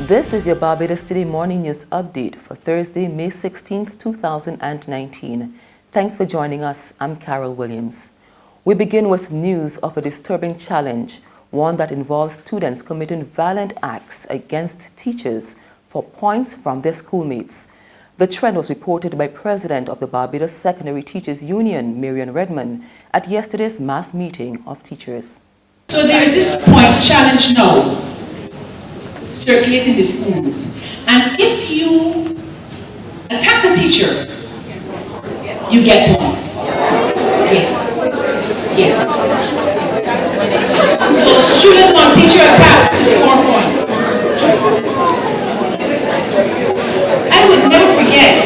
This is your Barbados Today Morning News Update for Thursday, May 16th, 2019. Thanks for joining us. I'm Carol Williams. We begin with news of a disturbing challenge, one that involves students committing violent acts against teachers for points from their schoolmates. The trend was reported by President of the Barbados Secondary Teachers Union, Marian Redmond, at yesterday's mass meeting of teachers. So there is this points challenge now circulating the schools, and if you attack a teacher, you get points. Yes. So student on teacher attacks to score points. I would never forget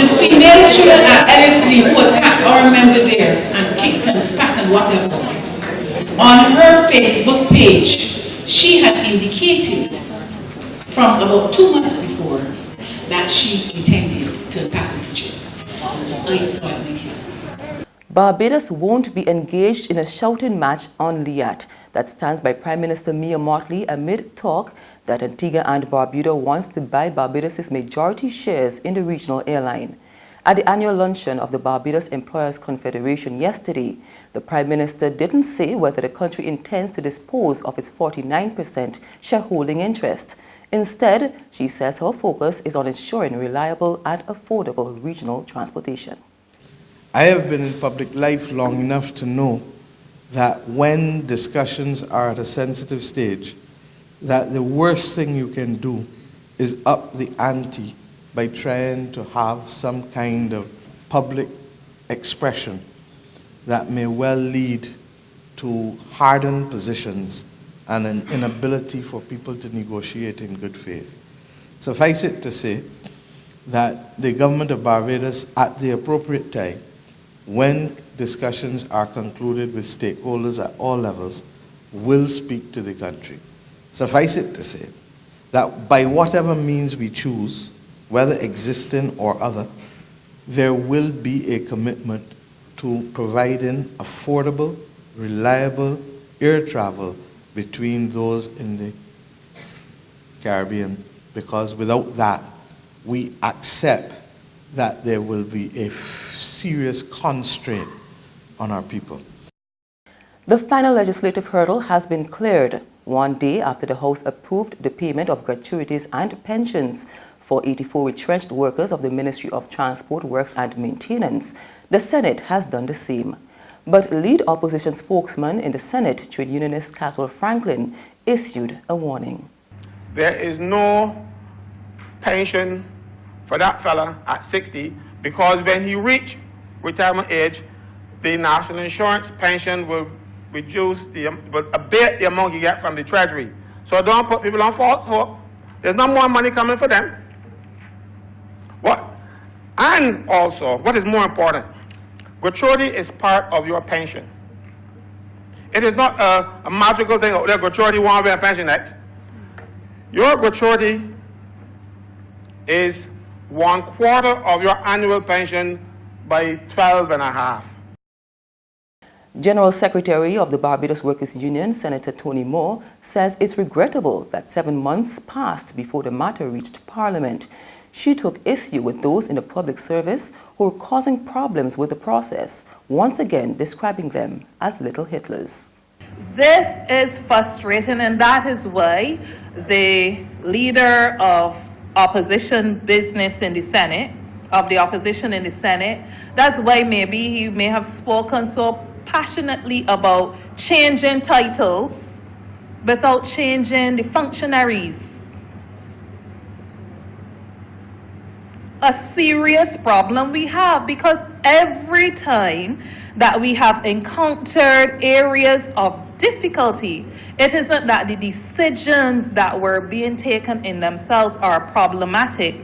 the female student at Ellerslie who attacked our member there and kicked and spat and whatever. On her Facebook page, she had indicated from about 2 months before that she intended to attack the teacher. I saw it myself. Barbados won't be engaged in a shouting match on LIAT that stands by Prime Minister Mia Mottley amid talk that Antigua and Barbuda wants to buy Barbados' majority shares in the regional airline. At the annual luncheon of the Barbados Employers Confederation yesterday, the Prime Minister didn't say whether the country intends to dispose of its 49% shareholding interest. Instead, she says her focus is on ensuring reliable and affordable regional transportation. I have been in public life long enough to know that when discussions are at a sensitive stage, that the worst thing you can do is up the ante by trying to have some kind of public expression that may well lead to hardened positions and an inability for people to negotiate in good faith. Suffice it to say that the government of Barbados, at the appropriate time, when discussions are concluded with stakeholders at all levels, will speak to the country. Suffice it to say that by whatever means we choose, whether existing or other, there will be a commitment to providing affordable, reliable air travel between those in the Caribbean, because without that, we accept that there will be a serious constraint on our people. The final legislative hurdle has been cleared 1 day after the House approved the payment of gratuities and pensions for 84 retrenched workers of the Ministry of Transport, Works and Maintenance. The Senate has done the same. But lead opposition spokesman in the Senate, trade unionist Caswell Franklin, issued a warning. There is no pension for that fella at 60 because when he reach retirement age, the national insurance pension will abate the amount you get from the Treasury. So don't put people on false hope. There's no more money coming for them. And also, what is more important, gratuity is part of your pension. It is not a magical thing, gratuity won't be a pension next. Your gratuity is 1/4 of your annual pension by 12 and a half. General Secretary of the Barbados Workers Union, Senator Tony Moore, says it's regrettable that 7 months passed before the matter reached Parliament. She took issue with those in the public service who were causing problems with the process, once again describing them as little Hitlers. This is frustrating, and that is why the leader of opposition business in the Senate, that's why maybe he may have spoken so passionately about changing titles without changing the functionaries. A serious problem we have, because every time that we have encountered areas of difficulty, it isn't that the decisions that were being taken in themselves are problematic,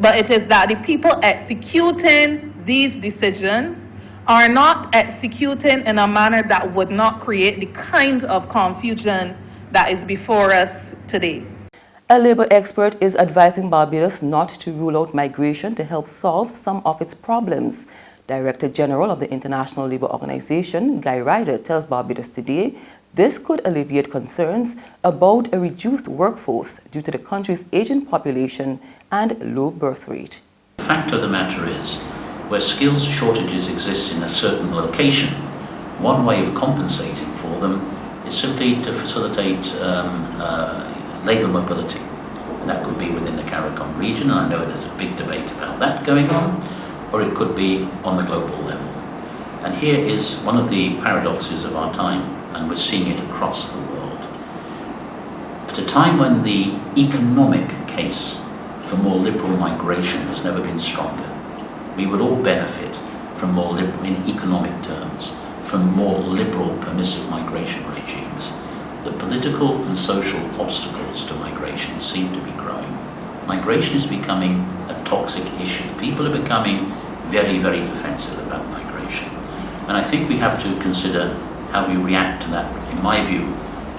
but it is that the people executing these decisions are not executing in a manner that would not create the kind of confusion that is before us today. A labor expert is advising Barbados not to rule out migration to help solve some of its problems. Director General of the International Labour Organization, Guy Ryder, tells Barbados Today This could alleviate concerns about a reduced workforce due to the country's aging population and low birth rate. The fact of the matter is, where skills shortages exist in a certain location, one way of compensating for them is simply to facilitate labour mobility. And that could be within the CARICOM region, and I know there's a big debate about that going on, or it could be on the global level. And here is one of the paradoxes of our time, and we're seeing it across the world. At a time when the economic case for more liberal migration has never been stronger, we would all benefit from more liberal, in economic terms, from more liberal permissive migration regimes. The political and social obstacles to migration seem to be growing. Migration is becoming a toxic issue. People are becoming very, very defensive about migration. And I think we have to consider how we react to that, in my view,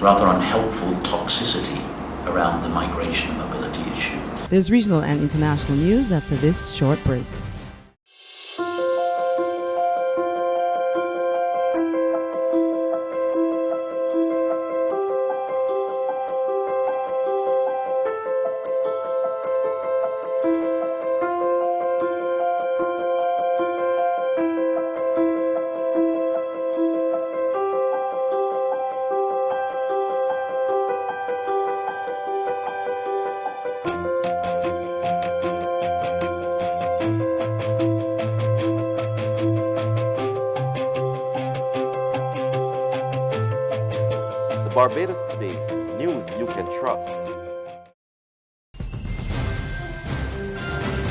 rather unhelpful toxicity around the migration and mobility issue. There's regional and international news after this short break. Barbados Today, news you can trust.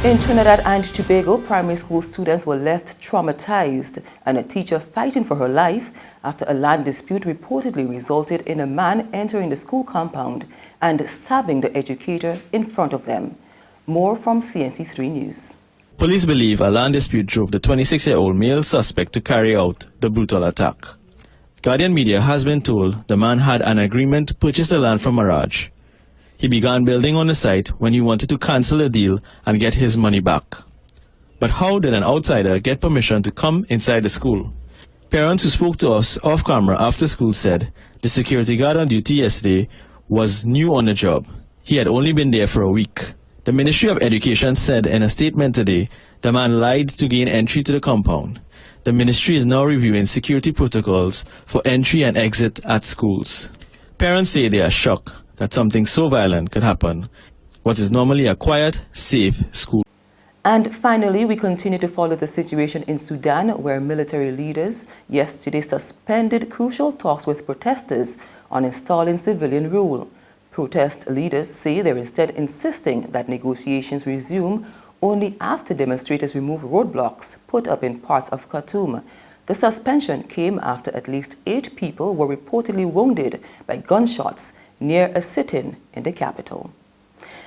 In Trinidad and Tobago, primary school students were left traumatized and a teacher fighting for her life after a land dispute reportedly resulted in a man entering the school compound and stabbing the educator in front of them. More from CNC3 News. Police believe a land dispute drove the 26-year-old male suspect to carry out the brutal attack. Guardian Media has been told the man had an agreement to purchase the land from Mirage. He began building on the site when he wanted to cancel the deal and get his money back. But how did an outsider get permission to come inside the school? Parents who spoke to us off camera after school said the security guard on duty yesterday was new on the job. He had only been there for a week. The Ministry of Education said in a statement today the man lied to gain entry to the compound. The ministry is now reviewing security protocols for entry and exit at schools. Parents say they are shocked that something so violent could happen, what is normally a quiet, safe school. And finally, we continue to follow the situation in Sudan, where military leaders yesterday suspended crucial talks with protesters on installing civilian rule. Protest leaders say they're instead insisting that negotiations resume only after demonstrators remove roadblocks put up in parts of Khartoum. The suspension came after at least 8 people were reportedly wounded by gunshots near a sit-in in the capital.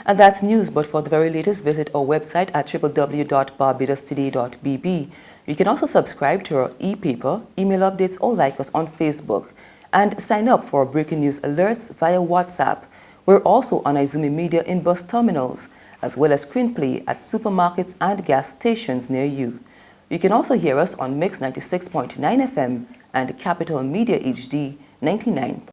And that's news, but for the very latest, visit our website at www.barbadostoday.bb. You can also subscribe to our e-paper, email updates, or like us on Facebook. And sign up for breaking news alerts via WhatsApp. We're also on Izumi Media in bus terminals, as well as screenplay at supermarkets and gas stations near you. You can also hear us on Mix 96.9 FM and Capital Media HD 99.9.